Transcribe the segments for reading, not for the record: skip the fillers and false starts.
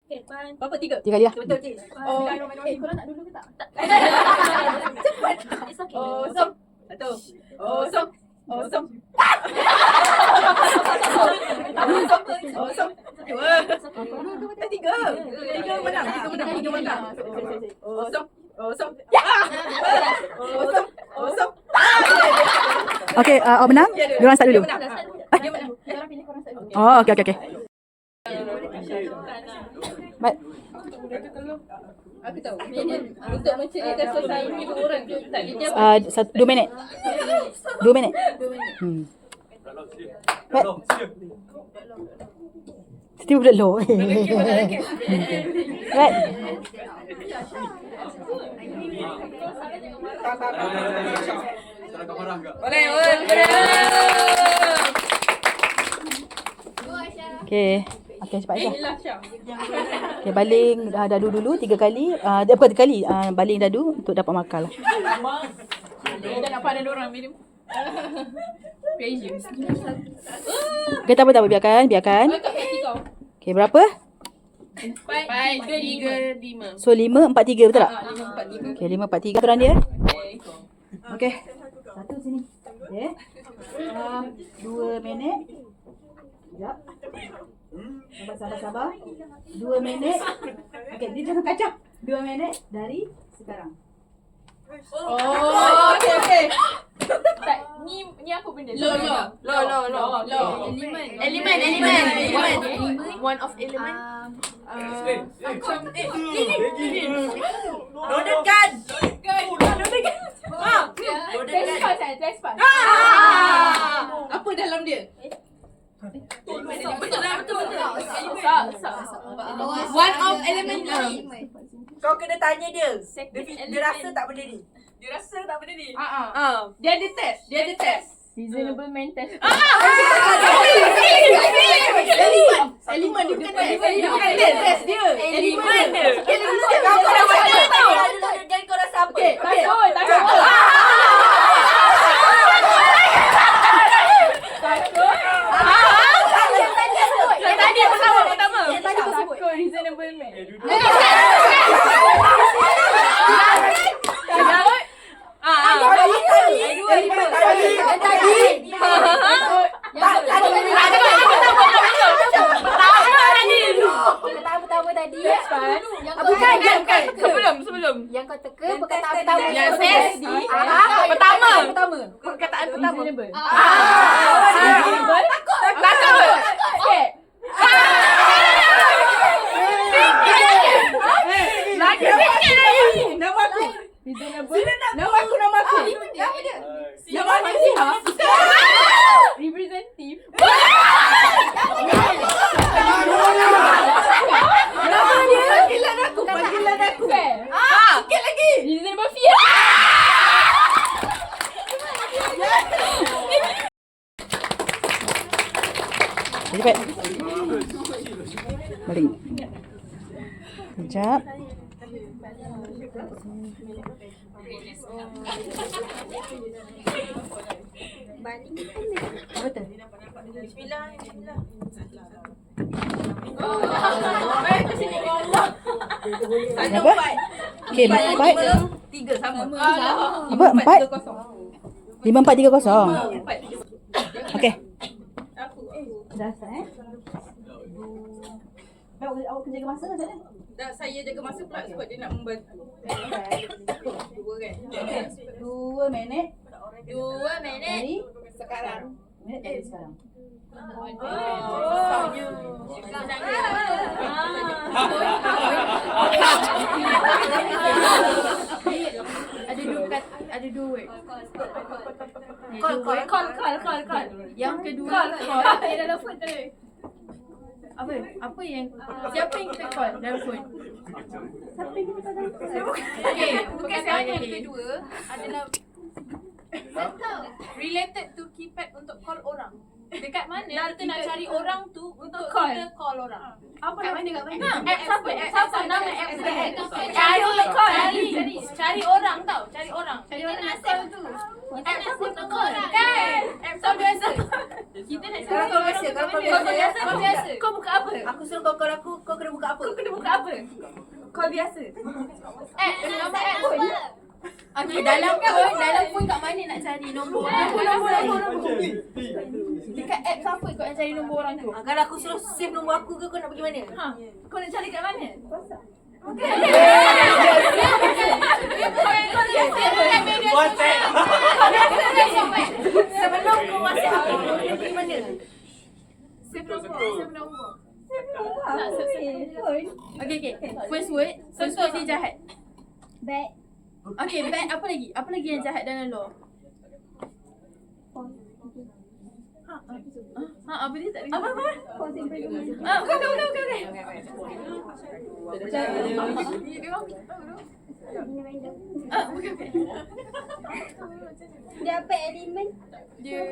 Okay, berapa? 3? 3 kali lah. Betul, cik. Korang nak dulu ke tak? Cepat. It's okay. Awesome. 1. Awesome. Awesome. Awesome. 2. 3. 3 menang. 3 menang. Awesome. Awesome. Ya! Awesome. Awesome. Okey, awak menang. Diorang start dulu. Dia menang. Korang pilih korang start dulu. Oh, okey. Baik. Aku tahu. Untuk menceritakan suasana ni orang je tak. 2 minit. 2 minit. Baik. Still budak low. Baik. Boleh. Okey. Okey, cepat aja. Okey, baling dadu dulu 3 kali. Apa 3 kali? Baling dadu untuk dapat markah lah. Dah nampak ada orang minum. Pressure. Okey, tak apa, biarkan. Okey, berapa? 5, 3, 5. So 5, 4, 3, betul tak? 5, 4, 3. Okey, 5, 4, 3 aturan dia. Okey. Satu sini. Okey. 2 minit. Sekejap. Sabar. 2 minit. Okey, dia jangan kacau. 2 minit dari sekarang. Oh, okey. Tak, ni apa benda? Lo. Element. One of element. Loaded gun. Test pass. Apa dalam dia? Betul. One of element. Kau kena tanya dia. Dia rasa tak benda ni. Dia ada test. Reasonable man test. Elemen dia bukan test. Bukan test dia. Elemen dia. Kau dah mana tau. Jadi kau rasa apa? Takut. Tadi pertama. Takut reasonable man. Pertama tadi. Sebelum. Yang kau teka perkataan pertama. Yang ses. Pertama. Perkataan pertama. Reasonable. Takut. Okey. Lagi sikit lagi. Nama aku. Reasonable. Nama aku. Nama dia. Representative. Panggilan aku. Fair. Sikit lagi. Reasonable fear. Cepat. Baling. Sekejap. Betul. Bismillah. Berapa? Okey, 4. 3 sama. Apa? 4? 5, 4, 3, 0. Okey. Dah start Awak kena jaga masa macam mana? Dah saya jaga masa pula sebab dia nak membantu. 2 kan? 2 minit 2 minit. dari Sekarang. minit dari sekarang. Ada dua word. Call. Yang kedua call. Dalam phone tu. Apa yang siapa yang kita call dalam phone? Okey, bukan siapa yang kedua adalah related to keypad untuk call orang. Dekat mana kita nak cari orang tu untuk kita call orang. Apa nama dia kat mana? App siapa? Nama app dia. Cari orang tau. Cari orang nak call tu. App siapa nombor orang? Kan? App kau biasa. Kita nak Sekarang kau biasa, kalau kau Kau biasa. biasa. Kau buka apa? Aku suruh kau call aku, kau kena buka apa? Kau kena buka apa? Kau biasa. Nombor app pun. Okay, dalam phone kat mana nak cari nombor orang? Nombor. Dekat app siapa kau nak cari nombor orang tu? Kalau aku suruh save nombor aku ke, kau nak pergi mana? Ha, kau nak cari kat mana? Sebelum kau WhatsApp aku, kau nak pergi mana? Save nombor. Tak Okay. First word dia jahat. Bag. Okay, bad apa lagi? Apa lagi yang jahat dalam law? Apa dia tak dengar? Apa? Okay. Okay. Dia apa elemen? Dia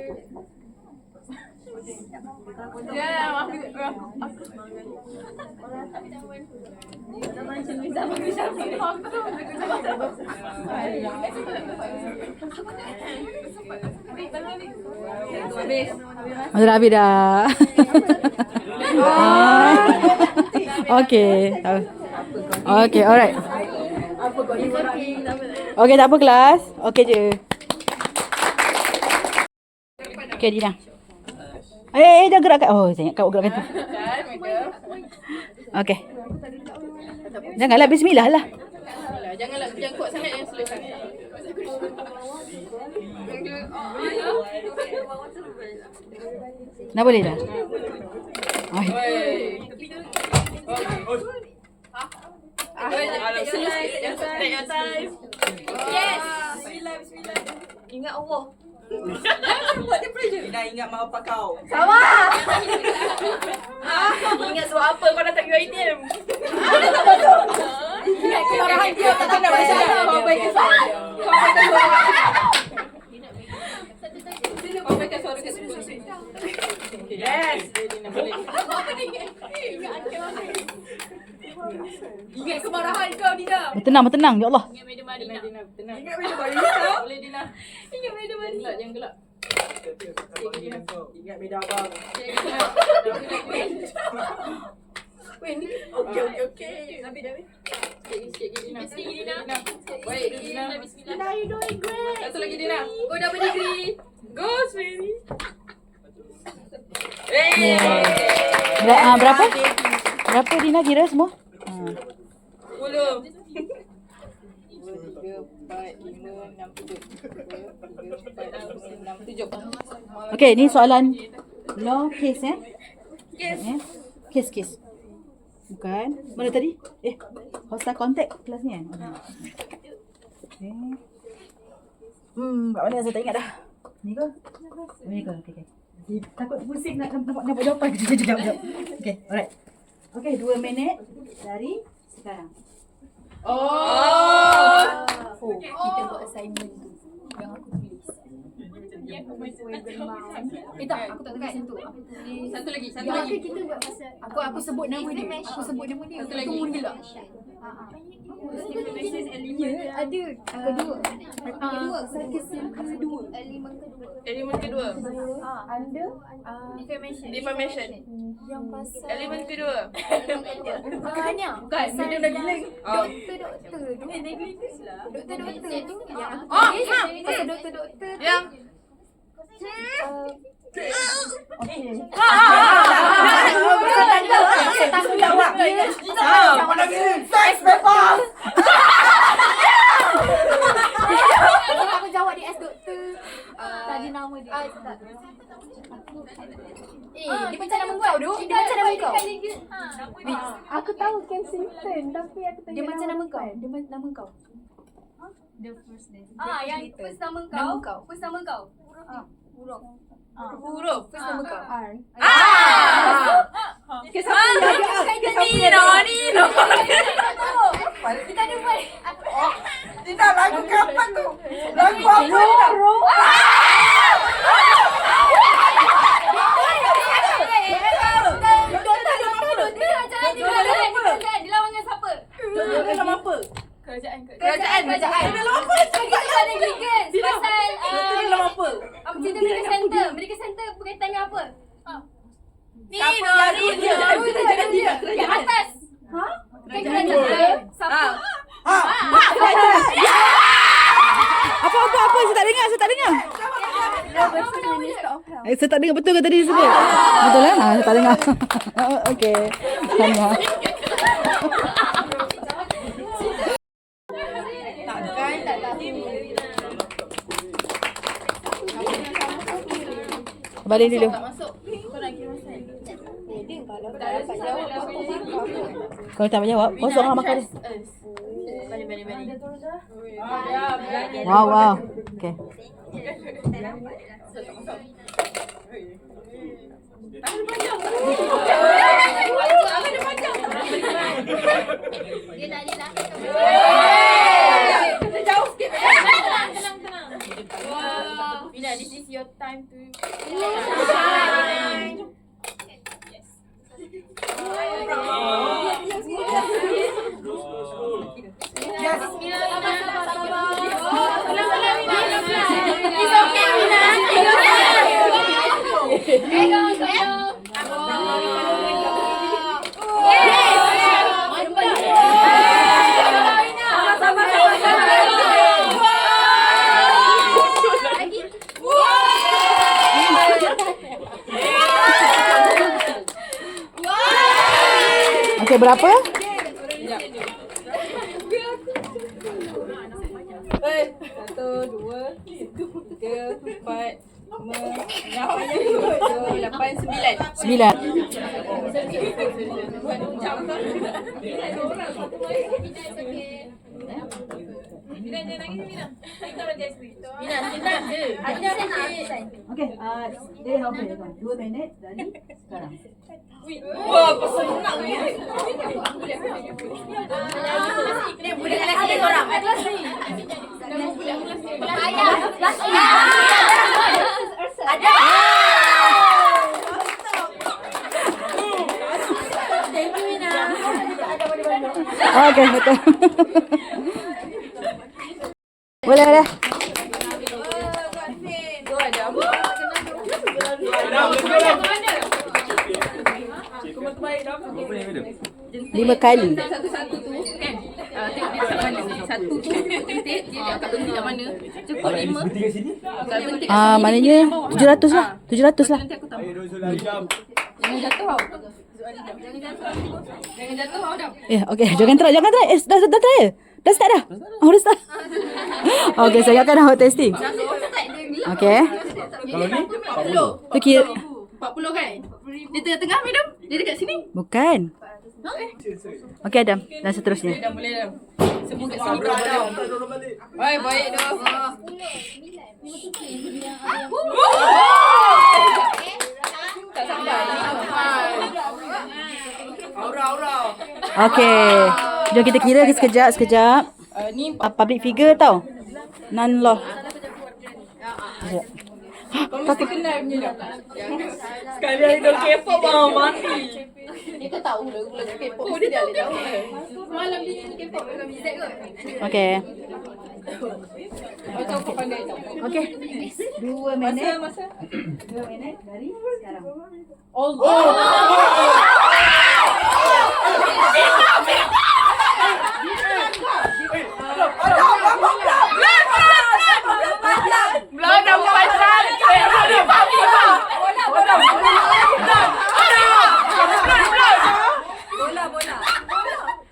Dah habis dah. Okay. Okay, alright. Okay, tak apa kelas. Okay je. Okay, Dina. Jangan gerakkan. Oh, saya ingat kau gerakkan tu. Okay. Janganlah, bismillah lah. Janganlah jangan kuat sangat yang slow sangat. Dah boleh dah? Ay. Take your time. yes. Ingat Allah. Buat dia pressure. Dah ingat mak bapak kau. Ingat sebab apa kau datang ke ATM? Ingat kemarahan dia tak nak bersalah. Kau baikkan suara. Kau baikkan suara kat situ. Yes. Ingat kemarahan kau, Dina. Bertenang, ya Allah. Ingat Madam Marina. Tenang. Ingat bila balik kau. Boleh Dina. Ingat Madam Marina. Jangan gelak. Ingat beda abang. Okey. Habis. Sikit Dina. Baik Dina. Bismillah, you doing great. Satu lagi Dina. Kau dapat degree. Go Swery. Berapa? Berapa Dina kira semua? 10. 3, 4, 5, 6, 7. Okay, ni soalan law case Case. Bukan. Mana tadi? Hostile contact kelas ni kan? Okay. Kat mana saya tak ingat dah. Ni ke? Ni ke? Okay. Takut pusing nak nampak jawapan. Sekejap. Okay, alright. Okay, 2 minit dari sekarang. Kita buat assignment tu yang aku tulis. Tak, aku tak tulis tu. Aku tulis Satu lagi. Kita buat pasal Aku sebut nama dia. Satu lagi. Tunggu dia lah. ada kedua. Elemen kedua. Under Defamation. yang pasal Elemen kedua. bukannya Bukan, dia dah giling. doktor tu. Doktor tu yang aku tulis pasal doktor Yang Tanggungjawab. Mana giling? Sex bebas. aku jawab dia as doktor. Tadi nama dia. Dia macam nama kau tu. Dia macam nama kau. Aku tahu Kensington tapi aku Dia macam nama kau. Dia nama kau. yang first nama kau. First nama kau. Huruf. huruf. First nama kau. Nino. Kita ada buat. Tidak, lagu kapan tu? Lagu apa ni? Dia lawan dengan siapa? Dalam apa? Kerajaan. Kerajaan. Kita ada Gigans pasal Cerita medical center. Medical center berkaitan dengan apa? Ni Naruto. Yang atas. Ha? Kan kerajaan. Siapa? Apa? Saya tak dengar. Saya tak dengar betul ke tadi sebut? Betul lah? Saya tak dengar. Okey. Tanya. Takkan tak tahu. Balik dulu. Tak masuk. Kau nak kira pasal. Kalau tak jawab, kosong lah makan dia. Balik. Wow. Okey. Dia nak Jauh sikit. Tenang. Mina, this is your time to Shine. It's okay, Mina. Okey, berapa? Satu, dua, tiga, empat, lima, enam, tujuh, lapan, sembilan. 9. Mina, senang je. Ada sikit. Okey, dia hampir 2 minit dari sekarang. Wah, apa senang ni. Ni boleh kelas korang. Ada. Thank you, Mina. Okey, betul. Boleh. Lima kali. Satu-satu tu kan. Tengok dia kat mana. Satu tu titik, dia akan berhenti kat mana. Cukup 5. Kalau berhenti kat sini, Maknanya 700 lah. 700 lah. nanti aku tahu. Jangan jatuh tau. Jangan jatuh tau dah. Okey, jangan try. Dah try. Dah start dah. Oh, dah start. Okey, saya akan awak testing. Okey. Kalau ni 40. Tu kira 40 kan? Dia tengah-tengah madam. Dia dekat sini. bukan. Okey, Adam. Dan seterusnya. Dah boleh dah. Semua kat sini dah. Baik, baik dah. Tak sampai. Aura. Okey. Jom kita kira sekejap. Ni Public figure tau. Non-law. kau mesti kenal punya dah. Sekali idol K-pop bang mati. Dia tu tahu lagu K-pop. Oh, dia tahu. Malam dia nyanyi K-pop dengan music kot. Okey. Oh, tahu kau pandai tau. Okey. 2 minit. Masa. 2 minit dari sekarang. Belum dah pasal.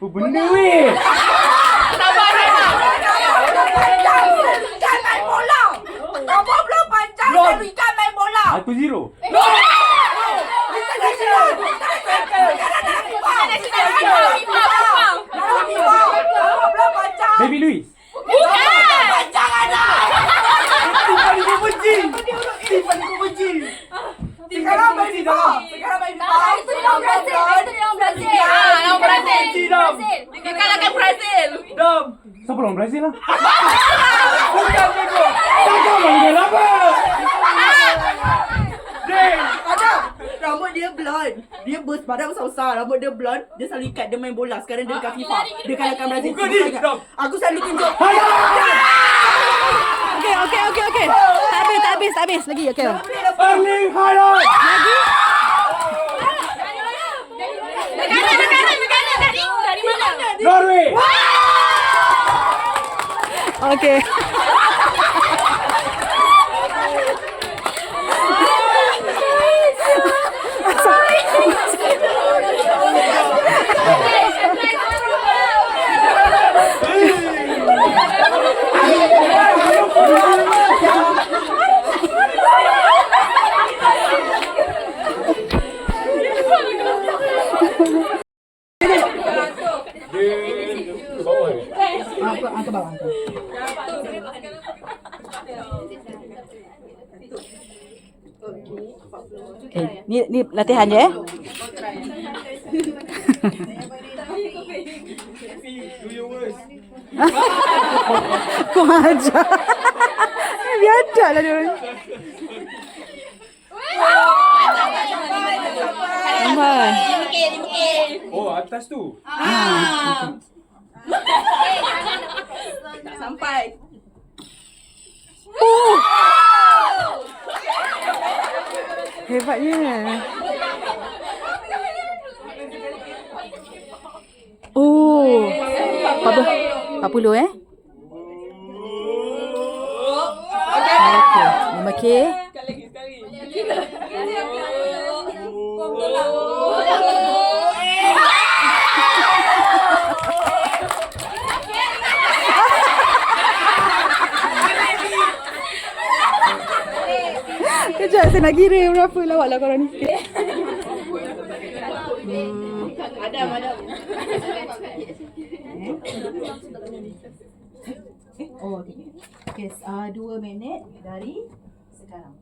Apa benda weh? Ikan main bola. Kamu belum panjang selalu ikan main bola. Aku zero. Baby Louis. Tiba-tiba kau benci. Sekarang main FIFA. Itu dia orang Brazil. Orang Brazil. Benci Dam. Dia kalahkan Brazil. Dam. Siapa orang Brazil lah? Bukan bego. Takkan manggil apa? Ding. Ada. Rambut dia blonde. Dia badan besar-besar. Rambut dia blonde. Dia selalu ikat. Dia main bola. Sekarang dia dekat FIFA. Dia kalahkan Brazil. Bukan dia, Dam. Aku selalu tunjuk. Okey. Tak tak habis. Lagi, okey. Erling Haaland. Dari mana? Norway. Okey. Angkat bawah. Okay, ni latihan je. Kau ajar. Biadab lah dia. Sampai. Oh, atas tu. Tak sampai. Hebatnya. Oh. 40 eh? Okey. 5K. Kejap, saya nak kira berapa lawak lah korang ni. Adam. Oh, okey. Okey, 2 minit dari sekarang.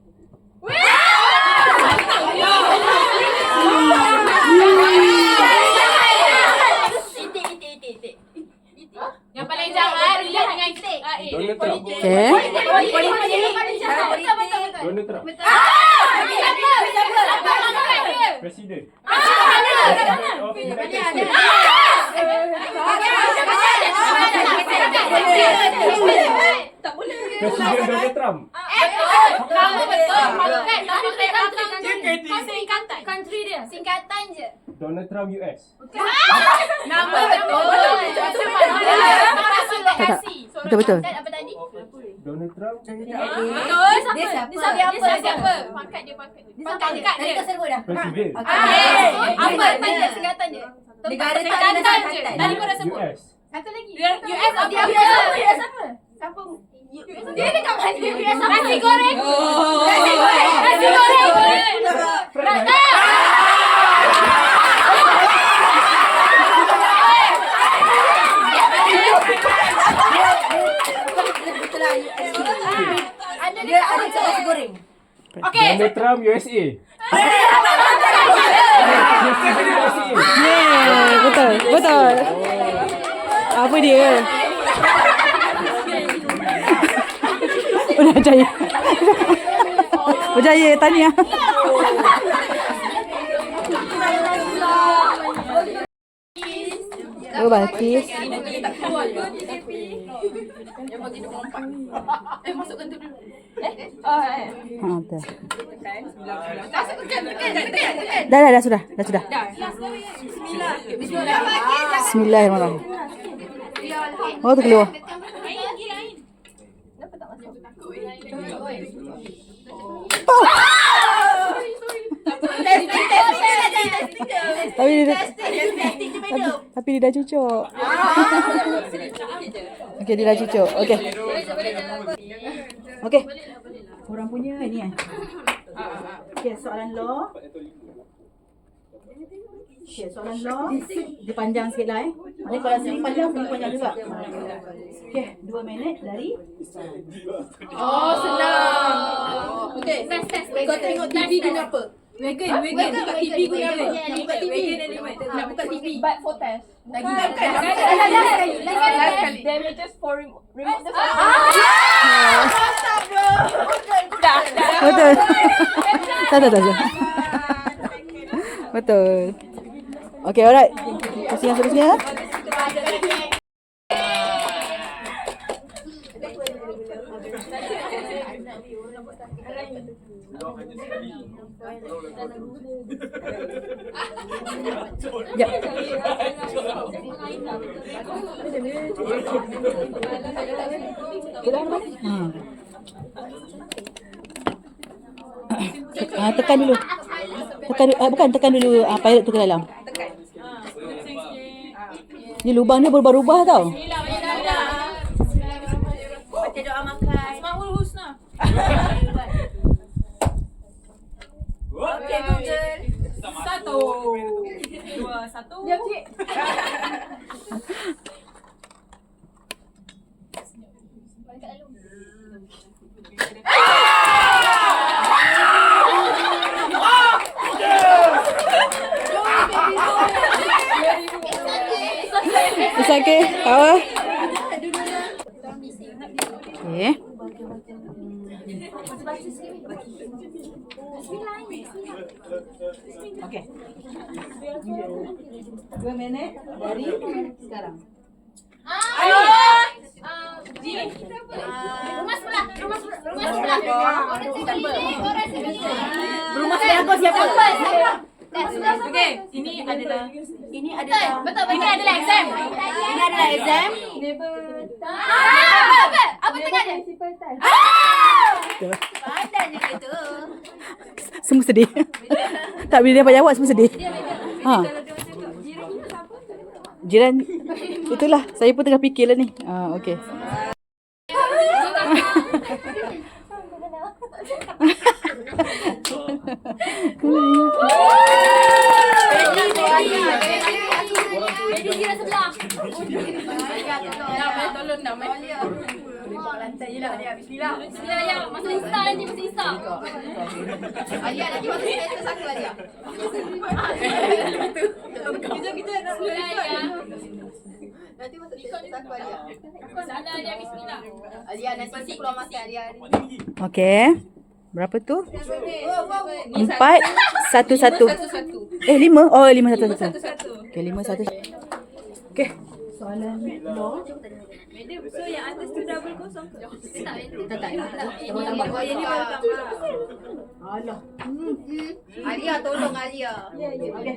Titik. Yang paling jahat relate dengan titik. Donald Trump. Okey. Donald Trump. Presiden. Tak boleh. Presiden Donald Trump. Nama betul. Country dia. Singkatan je. Donald Trump US. Nama betul. Betul. Apa tadi? Donald Trump. Betul. Dia siapa? Pangkat dia. Pangkat dia. Presiden. Apa tanya singkatan dia? Negara tak Singkatan ada je. singkatan. Tadi kau dah sebut. US. Satu lagi. US apa? US apa? Siapa? Dia dekat mana? US apa? Nasi goreng. Nasi goreng. Dia ada cakap nasi goreng. Okey. Donald Trump USA. Yeah, betul. Apa dia? Berjaya, tahniah. Oh, batis. Yang bagi 24. Masukkan tu dulu. Betul. Tekan. Dah sudah. Bismillahirrahmanirrahim. Oh, tu keluar. Tapi dia dah cucuk. Okey, dia dah cucuk. Okey. Korang punya ni Okey, soalan law. Okey, soalan law. Dia panjang sikit lah Maknanya kalau sini panjang, sini panjang juga. Okey, 2 minit dari Oh, senang. Okey. Kau tengok TV guna apa? Wagon buka TV guna apa? Nak buka TV. Nak buka TV. But for test. Lagi Last sekali. Damages for remote the Betul. Tak. Betul. Okey, alright. Kursi yang seterusnya. Sekejap. Tekan dulu. Bukan tekan dulu pirate tu ke dalam. Ni lubang dia berubah-ubah tau. Baca doa makan. Asmaul Husna. Okey Google. 1 2 1. Diam cik. It's okay. Tahu. Okay. Okay. 2 minit dari sekarang. Rumah sebelah. Rumah sebelah. Rumah sebelah siapa? Okey, ini adalah Betul. ini adalah exam. Ini adalah exam. Apa tengah dia? Pandainya gitu. Semua sedih. Tak bila dia dapat jawab semua sedih. Ha. Jiran itulah saya pun tengah fikirlah ni. Okey. Jadi jiran sebelah. Tolong nak mai. Bismillah ya. Masuk Insta nanti masuk Insta. Alia nanti masuk status aku Alia. Bismillah ya. Nanti masuk status aku Alia. Bismillah ya. Bismillah. Alia nanti mesti keluar masuk Alia. Okey. Berapa tu? 4 1 1. 1 1. 5. Oh 5 1 1. 1 1. Okey 5 1. Okey. Soalan law. Madam, so yang atas tu double kosong ke? Tak. Ini baru tambah. Alah. Alia tolong Alia. Okey.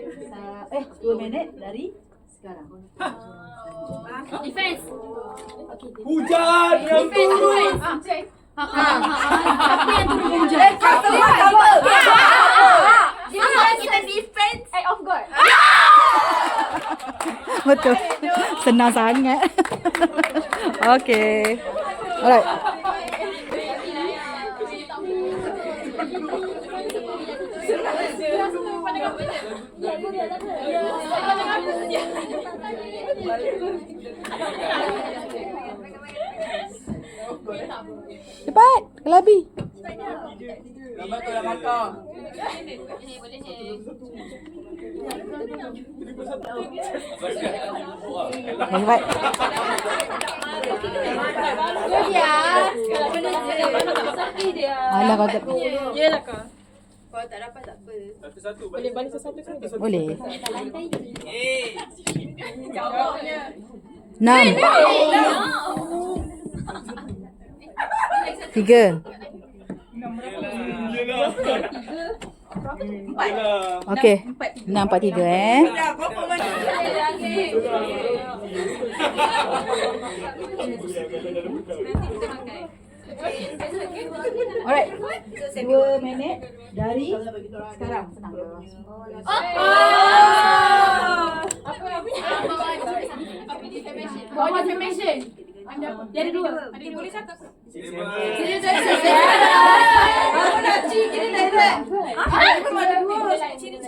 2 minit dari sekarang. Defense. Hujan yang turun. Apa yang turun hujan? Kita defense. Act of God. Betul. Senang sangat. Okey. Alright. Cepat, kelabi. Gambar tu dah makan. Cepat. Alah kau tak. Yalah kau. Kalau tak dapat tak apa. Satu-satu. Boleh balik satu kali. Boleh. Jawabnya. 6 3. Okey. 6 4 3 Dah, kau pun mana? Alright. 2 minit dari sekarang. Senang. Bawa defamation. Dia ada dua. Ada boleh cakap.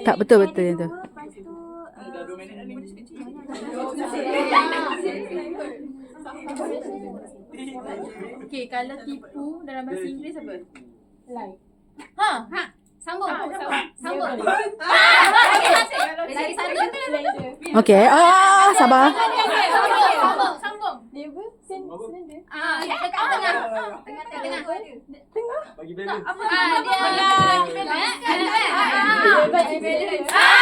Tak betul-betul itu. Dah 2 minit dah ni. Okey, kalau tipu dalam bahasa Inggeris apa? Lie. Sambung. Sambung. Lagi satu. Okey. Sabar. Sambung. Dia apa? Slender. Dekat tengah. Tengah. Bagi balance.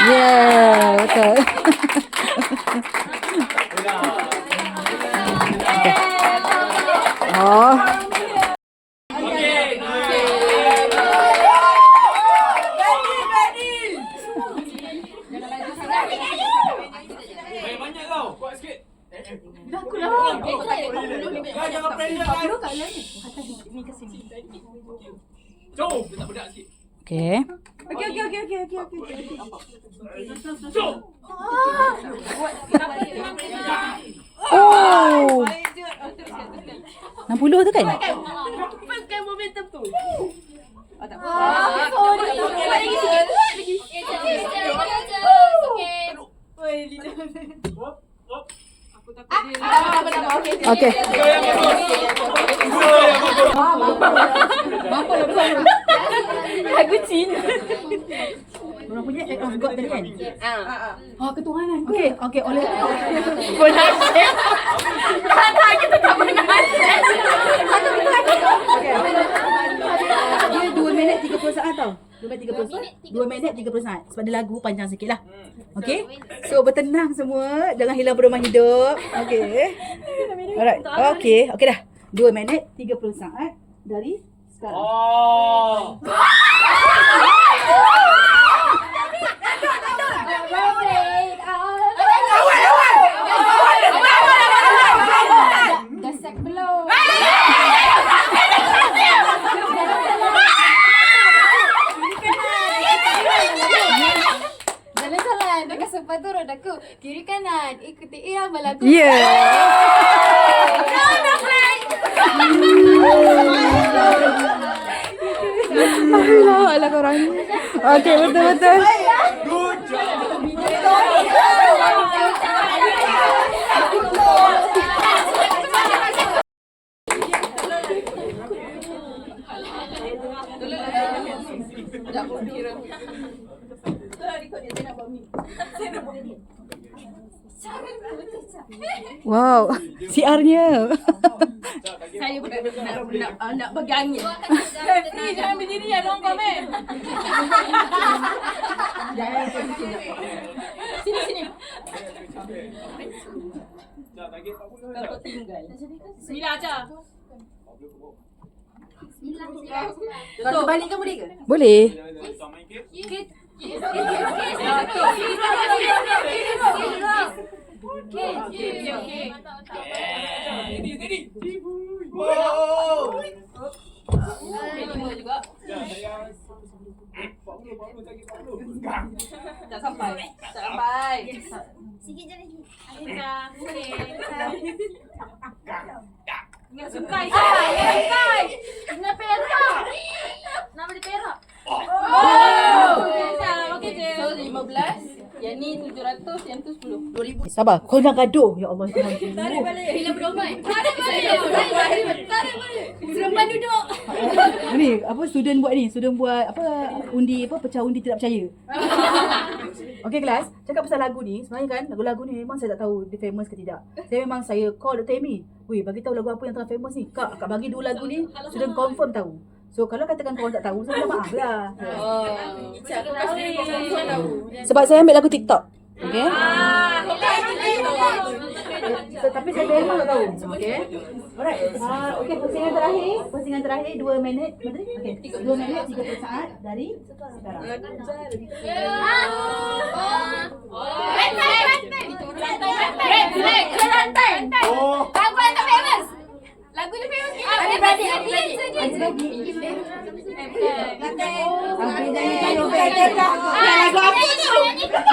Yeah, betul. Oh. Aku lah. Jangan pressure kan. Jom. Dia tak bedak sikit. Okay. Jom. Oh. 60 tu kan? Lepaskan momentum tu. Okay. Lagu Cina. Orang punya act of God tadi kan? Oh, ketuhanan. Okay, oleh Kita tak pernah dia 2 minit 30 saat tau. 2 minit 30 saat. Sebab dia lagu panjang sikit lah. Okay. So bertenang semua. Jangan hilang pedoman hidup. Okay. Alright. Okay. Okay dah. 2 minit 30 saat dari sekarang. Oh. Dah set belum? Jalan-jalan dekat sepatu rodaku. Kiri kanan ikuti irama lagu. Alah korang ni. Okay, betul-betul. Good job. Wow, siarnya. Saya nak bagi angin. Ni jangan berdiri ya, don't komen. Sini. Jap, lagi 40 Kau tinggal. Bismillah aja. Tutup balik ke boleh ke? Boleh. Tak main game. Steady. Wow. Juga. Ya, saya 40 lagi 40. Tak sampai. Sikit je lagi. Ingat sukai saya. Ingat perak. Nama dia perak. Okey je. So 15. Yang ni 700, yang tu 10. 2000. Sabar, kau jangan gaduh. Ya Allah. Tarik balik. Bila berdomai. Tarik balik. Seremban duduk. Ni, apa student buat ni? Student buat apa undi apa pecah undi tidak percaya. Okey kelas, cakap pasal lagu ni, sebenarnya kan lagu-lagu ni memang saya tak tahu dia famous ke tidak. Saya call Dr. Amy. Weh, bagi tahu lagu apa yang tengah famous ni. Kak bagi dua lagu ni, student confirm tahu. So kalau katakan korang tak tahu, saya minta maaf lah. Cara pasti kau semua tahu. Sebab saya ambil lagu TikTok. Okay? Okey. Tapi saya memang tak tahu. Okay? Alright. Okay, pusingan terakhir 2 minit. Okay, 2 minit 30 saat dari sekarang. Rantai. Oh. Lagu yang tak famous. Lagu dia famous ke? Adik-beradik. Lagu apa tu?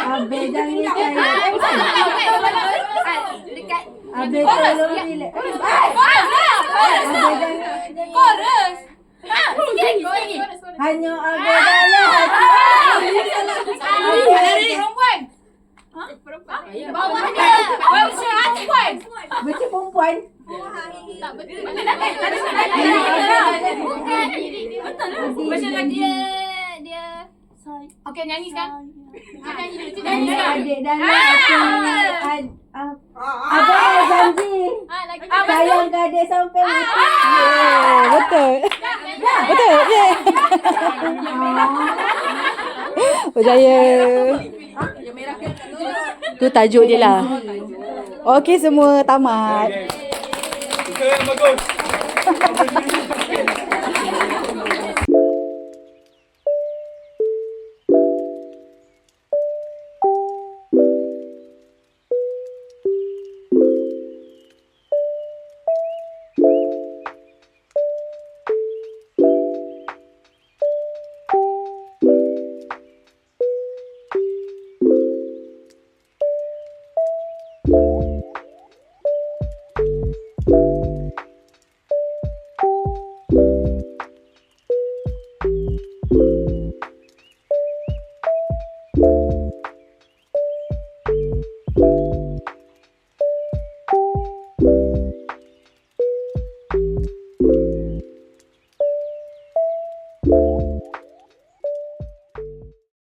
Abe jangan Dekat Abe tolong relax. chorus. Hanya abe dalam Dari perempuan. Bawah dia. Perempuan. Macam perempuan. Tak betul. Macam lagi dia. Okey, nyanyi sekarang. Nyanyi dulu. Nyanyi sekarang. Adik dalam Abang janji sayang adik sampai mati. Betul. Betul. Berjaya. Yang merah ke? Tu tajuk dia lah. Okey, semua tamat. Kita yang bagus. Bye.